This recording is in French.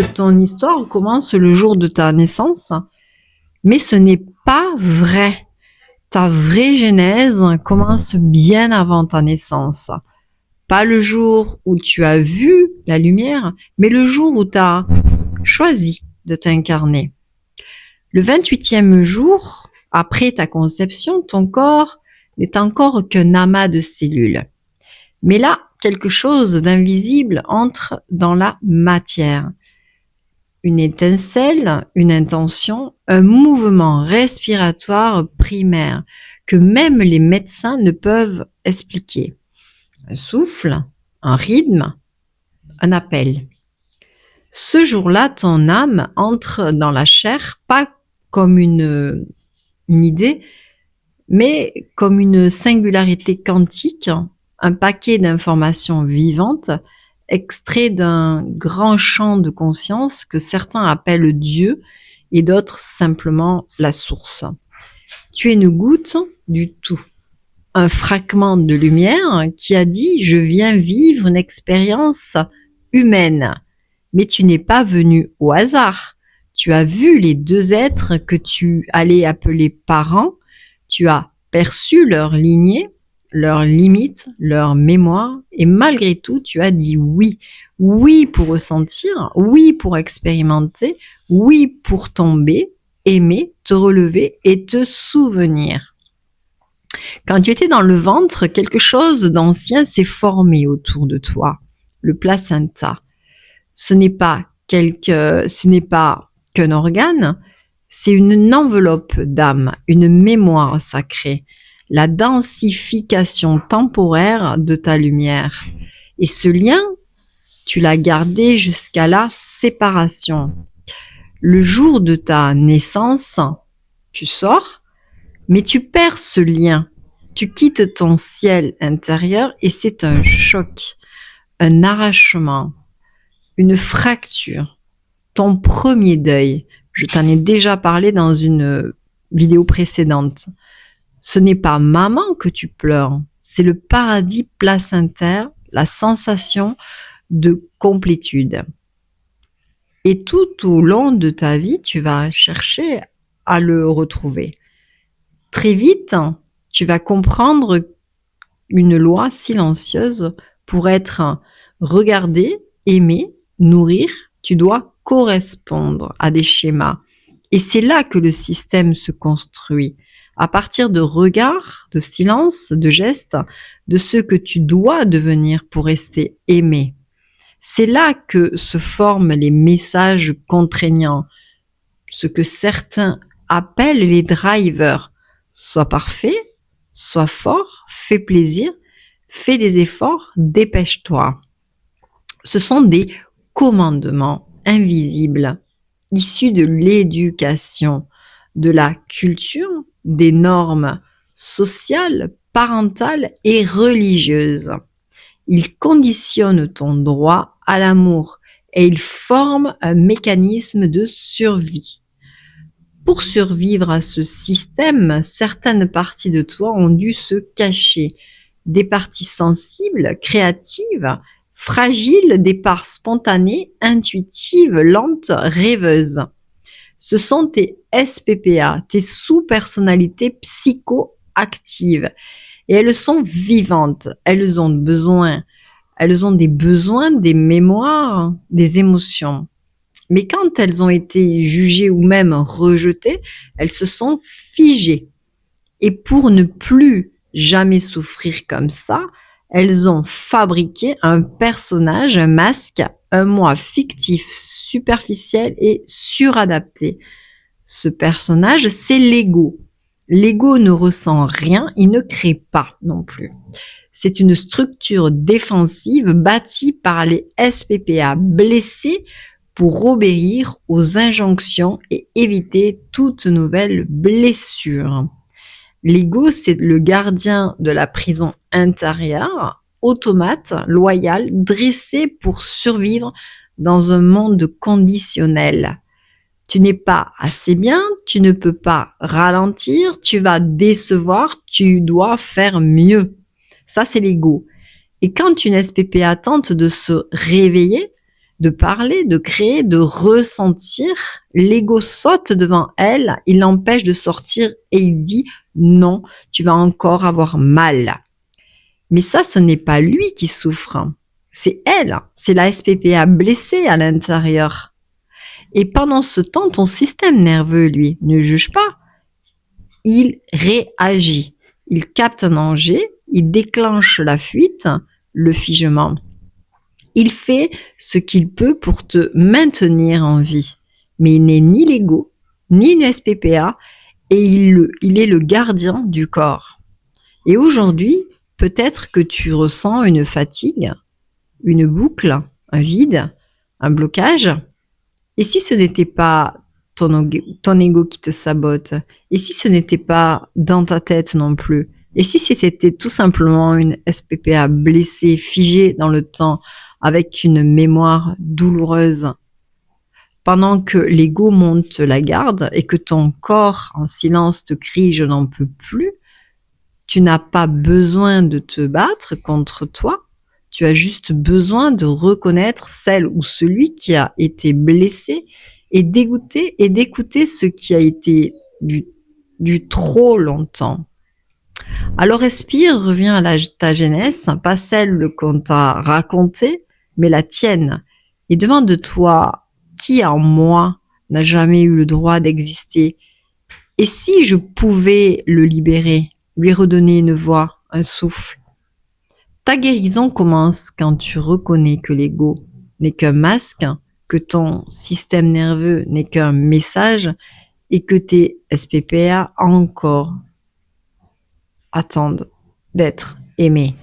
Ton histoire commence le jour de ta naissance, mais ce n'est pas vrai. Ta vraie genèse commence bien avant ta naissance. Pas le jour où tu as vu la lumière, mais le jour où tu as choisi de t'incarner. Le 28e jour, après ta conception, ton corps n'est encore qu'un amas de cellules. Mais là, quelque chose d'invisible entre dans la matière. Une étincelle, une intention, un mouvement respiratoire primaire que même les médecins ne peuvent expliquer. Un souffle, un rythme, un appel. Ce jour-là, ton âme entre dans la chair, pas comme une idée, mais comme une singularité quantique, un paquet d'informations vivantes extrait d'un grand champ de conscience que certains appellent Dieu et d'autres simplement la source. Tu es une goutte du tout, un fragment de lumière qui a dit « je viens vivre une expérience humaine ». Mais tu n'es pas venu au hasard. Tu as vu les deux êtres que tu allais appeler parents, tu as perçu leur lignée, leurs limites, leur mémoire, et malgré tout, tu as dit oui. Oui pour ressentir, oui pour expérimenter, oui pour tomber, aimer, te relever et te souvenir. Quand tu étais dans le ventre, quelque chose d'ancien s'est formé autour de toi, le placenta. Ce n'est pas qu'un organe, c'est une enveloppe d'âme, une mémoire sacrée, la densification temporaire de ta lumière. Et ce lien, tu l'as gardé jusqu'à la séparation. Le jour de ta naissance, tu sors, mais tu perds ce lien. Tu quittes ton ciel intérieur et c'est un choc, un arrachement, une fracture, ton premier deuil. Je t'en ai déjà parlé dans une vidéo précédente. Ce n'est pas maman que tu pleures, c'est le paradis placentaire, la sensation de complétude. Et tout au long de ta vie, tu vas chercher à le retrouver. Très vite, tu vas comprendre une loi silencieuse pour être regardé, aimé, nourrir, tu dois correspondre à des schémas. Et c'est là que le système se construit. À partir de regards, de silence, de gestes, de ce que tu dois devenir pour rester aimé. C'est là que se forment les messages contraignants, ce que certains appellent les drivers. Sois parfait, sois fort, fais plaisir, fais des efforts, dépêche-toi. Ce sont des commandements invisibles, issus de l'éducation, de la culture, des normes sociales, parentales et religieuses. Ils conditionnent ton droit à l'amour et ils forment un mécanisme de survie. Pour survivre à ce système, certaines parties de toi ont dû se cacher. Des parties sensibles, créatives, fragiles, des parts spontanées, intuitives, lentes, rêveuses. Ce sont tes SPPA, tes sous-personnalités psychoactives. Et elles sont vivantes, elles ont des besoins, des mémoires, des émotions. Mais quand elles ont été jugées ou même rejetées, elles se sont figées. Et pour ne plus jamais souffrir comme ça, elles ont fabriqué un personnage, un masque, un moi fictif, superficiel et suradapté. Ce personnage, c'est l'ego. L'ego ne ressent rien, il ne crée pas non plus. C'est une structure défensive bâtie par les SPPA blessés pour obéir aux injonctions et éviter toute nouvelle blessure. L'ego, c'est le gardien de la prison intérieure, automate, loyal, dressé pour survivre dans un monde conditionnel. Tu n'es pas assez bien, tu ne peux pas ralentir, tu vas décevoir, tu dois faire mieux. Ça, c'est l'ego. Et quand une SPPA tente de se réveiller, de parler, de créer, de ressentir, l'ego saute devant elle, il l'empêche de sortir et il dit non, tu vas encore avoir mal. Mais ça, ce n'est pas lui qui souffre, c'est elle, c'est la SPPA blessée à l'intérieur. Et pendant ce temps, ton système nerveux, lui, ne juge pas, il réagit, il capte un danger, il déclenche la fuite, le figement. Il fait ce qu'il peut pour te maintenir en vie. Mais il n'est ni l'ego, ni une SPPA, et il est le gardien du corps. Et aujourd'hui, peut-être que tu ressens une fatigue, une boucle, un vide, un blocage. Et si ce n'était pas ton ego qui te sabote? Et si ce n'était pas dans ta tête non plus? Et si c'était tout simplement une SPPA blessée, figée dans le temps, avec une mémoire douloureuse? Pendant que l'ego monte la garde et que ton corps en silence te crie « je n'en peux plus », tu n'as pas besoin de te battre contre toi, tu as juste besoin de reconnaître celle ou celui qui a été blessé et dégoûté et d'écouter ce qui a été du trop longtemps. Alors respire, reviens à ta jeunesse, pas celle qu'on t'a racontée, mais la tienne. Et demande-toi, qui en moi n'a jamais eu le droit d'exister? Et si je pouvais le libérer, lui redonner une voix, un souffle? Ta guérison commence quand tu reconnais que l'ego n'est qu'un masque, que ton système nerveux n'est qu'un message et que tes SPPA encore attendent d'être aimés.